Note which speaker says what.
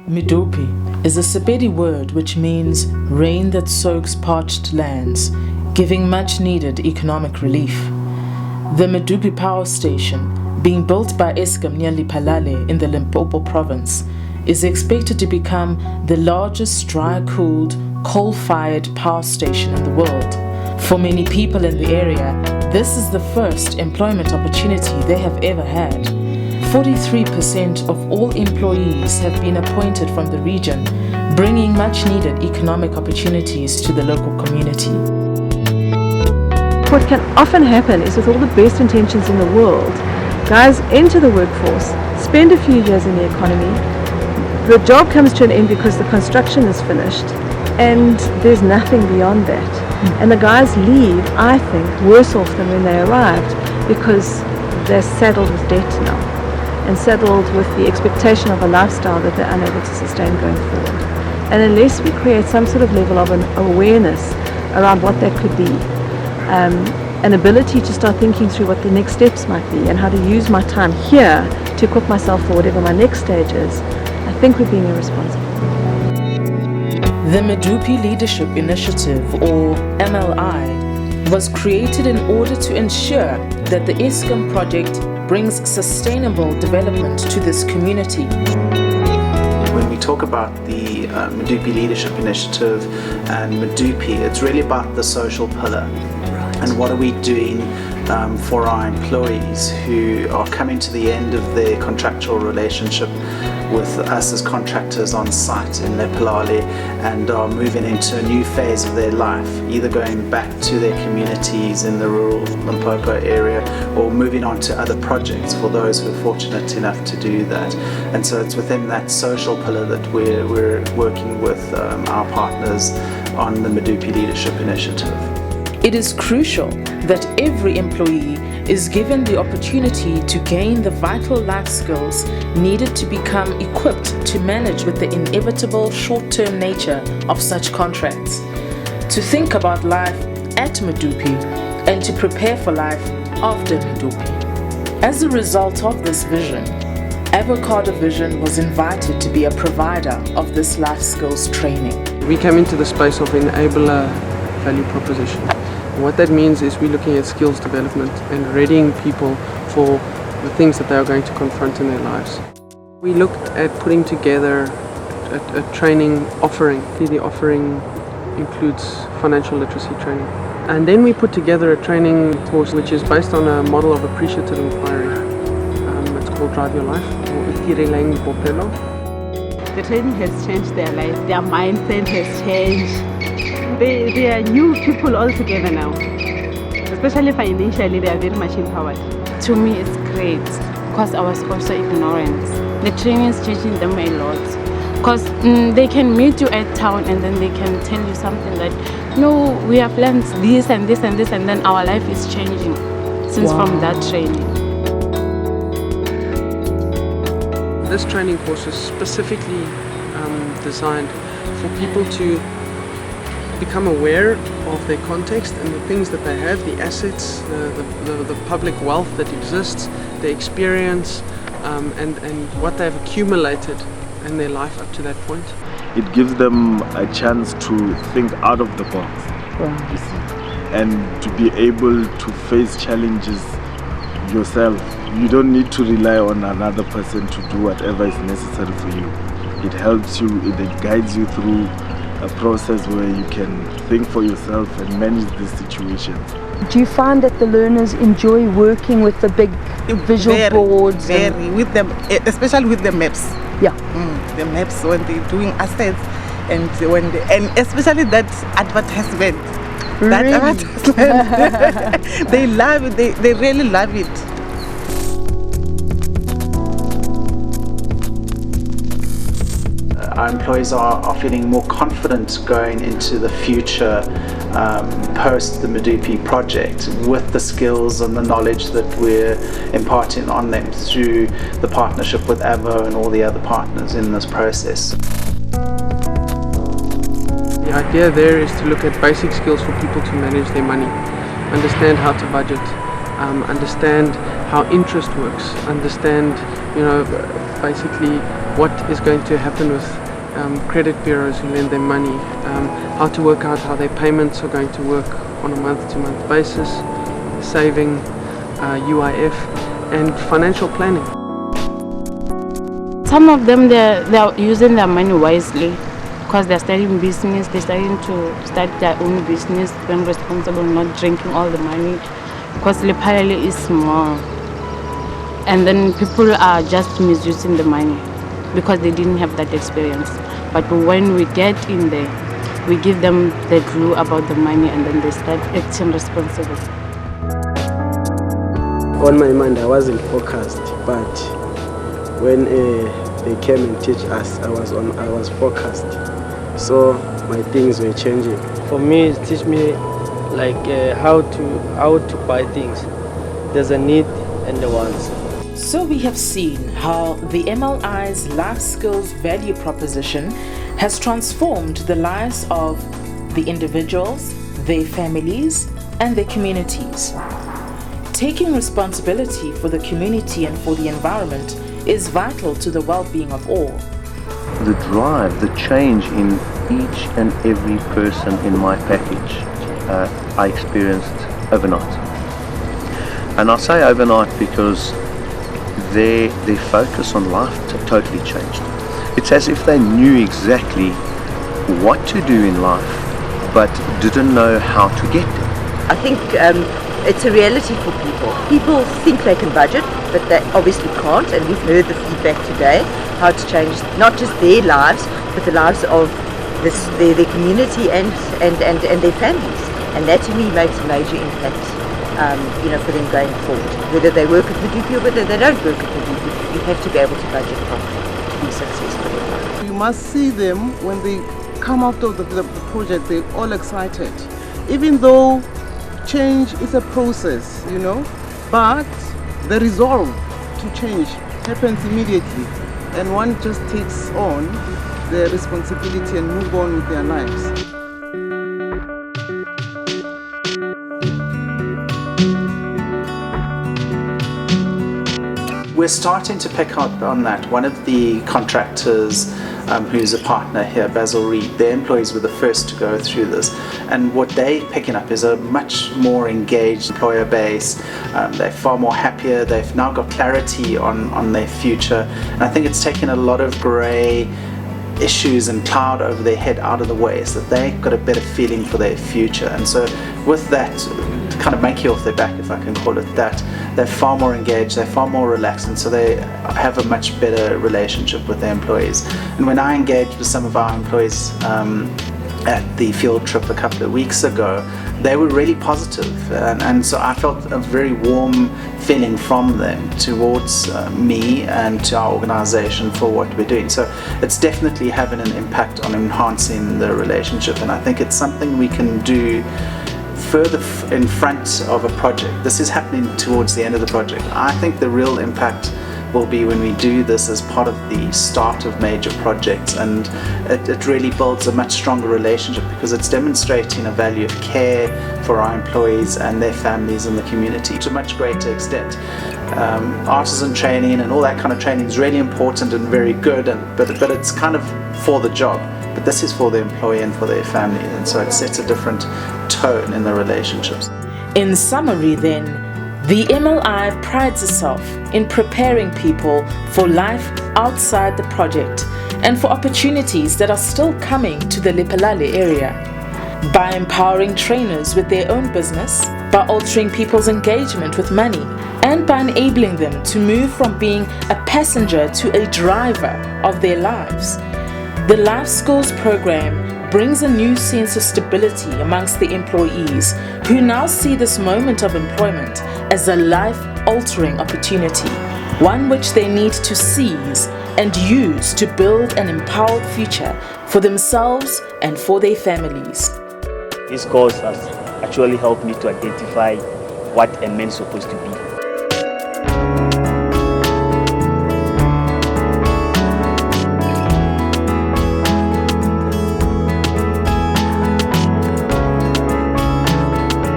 Speaker 1: Medupi is a Sepedi word which means rain that soaks parched lands, giving much needed economic relief. The Medupi power station, being built by Eskom near Lephalale in the Limpopo province, is expected to become the largest dry-cooled, coal-fired power station in the world. For many people in the area, this is the first employment opportunity they have ever had. 43% of all employees have been appointed from the region, bringing much-needed economic opportunities to the local community.
Speaker 2: What can often happen is, with all the best intentions in the world, guys enter the workforce, spend a few years in the economy, the job comes to an end because the construction is finished, and there's nothing beyond that. And the guys leave, I think, worse off than when they arrived, because they're saddled with debt now, and saddled with the expectation of a lifestyle that they're unable to sustain going forward. And unless we create some sort of level of an awareness around what that could be, an ability to start thinking through what the next steps might be and how to use my time here to equip myself for whatever my next stage is, I think we're being irresponsible.
Speaker 1: The Medupi Leadership Initiative, or MLI, was created in order to ensure that the Eskom project brings sustainable development to this community.
Speaker 3: When we talk about the Medupi Leadership Initiative and Medupi, it's really about the social pillar. And what are we doing for our employees who are coming to the end of their contractual relationship with us as contractors on site in Lephalale and are moving into a new phase of their life, either going back to their communities in the rural Limpopo area or moving on to other projects for those who are fortunate enough to do that. And so it's within that social pillar that we're working with our partners on the Medupi Leadership Initiative.
Speaker 1: It is crucial that every employee is given the opportunity to gain the vital life skills needed to become equipped to manage with the inevitable short-term nature of such contracts, to think about life at Medupi and to prepare for life after Medupi. As a result of this vision, Avocado Vision was invited to be a provider of this life skills training.
Speaker 4: We came into the space of enabler value proposition. What that means is we're looking at skills development and readying people for the things that they are going to confront in their lives. We looked at putting together a training offering. The offering includes financial literacy training. And then we put together a training course which is based on a model of appreciative inquiry. It's called Drive Your Life, or Itireleng Bopelo.
Speaker 5: The training has changed their life, their mindset has changed. They are new people altogether now. Especially financially, they are very much empowered.
Speaker 6: To me, it's great because I was also ignorant. The training is teaching them a lot because they can meet you at town and then they can tell you something that, no, we have learned this and this and this, and then our life is changing since from that training.
Speaker 4: This training course is specifically designed for people to become aware of their context and the things that they have, the assets, the public wealth that exists, the experience, and what they've accumulated in their life up to that point.
Speaker 7: It gives them a chance to think out of the box and to be able to face challenges yourself. You don't need to rely on another person to do whatever is necessary for you. It helps you, it guides you through a process where you can think for yourself and manage these situations.
Speaker 2: Do you find that the learners enjoy working with the big visual boards?
Speaker 5: Very, with them, especially with the maps.
Speaker 2: Yeah.
Speaker 5: The maps when they're doing assets and and especially that advertisement.
Speaker 2: Really?
Speaker 5: That advertisement. They love it. They really love it.
Speaker 3: Our employees are feeling more confident going into the future post the Medupi project with the skills and the knowledge that we're imparting on them through the partnership with AVO and all the other partners in this process.
Speaker 4: The idea there is to look at basic skills for people to manage their money, understand how to budget, understand how interest works, understand, basically what is going to happen with credit bureaus who lend them money, how to work out how their payments are going to work on a month-to-month basis, saving, UIF, and financial planning.
Speaker 6: Some of them, they're using their money wisely because they're starting business, they're starting to start their own business, being responsible, not drinking all the money because Lephalale is small. And then people are just misusing the money because they didn't have that experience. But when we get in there, we give them the clue about the money and then they start acting responsible.
Speaker 8: On my mind, I wasn't focused, but when they came and teach us, I was focused. So my things were changing.
Speaker 9: For me, it teach me like how to buy things. There's a need and the wants.
Speaker 1: So we have seen how the MLI's life skills value proposition has transformed the lives of the individuals, their families, and their communities. Taking responsibility for the community and for the environment is vital to the well-being of all.
Speaker 10: The drive, the change in each and every person in my package, I experienced overnight. And I say overnight because their focus on life totally changed. It's as if they knew exactly what to do in life, but didn't know how to get there.
Speaker 11: I think it's a reality for people. People think they can budget, but they obviously can't, and we've heard the feedback today, how to change not just their lives, but the lives of their community and their families. And that to me makes a major impact, for them going forward. Whether they work at Medupi or whether they don't work at Medupi, you have to be able to budget properly to be successful in life.
Speaker 12: You must see them when they come out of the project, they're all excited. Even though change is a process, but the resolve to change happens immediately, and one just takes on their responsibility and move on with their lives.
Speaker 3: We're starting to pick up on that. One of the contractors who's a partner here, Basil Reed, their employees were the first to go through this. And what they're picking up is a much more engaged employer base. They're far more happier. They've now got clarity on their future. And I think it's taken a lot of grey issues and cloud over their head out of the way so that they've got a better feeling for their future. And so with that, to kind of monkey off their back, if I can call it that, they're far more engaged, they're far more relaxed, and so they have a much better relationship with their employees. And when I engaged with some of our employees at the field trip a couple of weeks ago, they were really positive, and so I felt a very warm feeling from them towards me and to our organization for what we're doing. So it's definitely having an impact on enhancing the relationship, and I think it's something we can do further in front of a project. This is happening towards the end of the project. I think the real impact will be when we do this as part of the start of major projects, and it really builds a much stronger relationship because it's demonstrating a value of care for our employees and their families and the community to a much greater extent. Artisan training and all that kind of training is really important and very good, but it's kind of for the job. But this is for the employee and for their family, and so it sets a different tone in the relationships.
Speaker 1: In summary then, the MLI prides itself in preparing people for life outside the project and for opportunities that are still coming to the Lephalale area. By empowering trainers with their own business, by altering people's engagement with money, and by enabling them to move from being a passenger to a driver of their lives, the Life Skills program brings a new sense of stability amongst the employees who now see this moment of employment as a life-altering opportunity, one which they need to seize and use to build an empowered future for themselves and for their families.
Speaker 13: This course has actually helped me to identify what a man is supposed to be.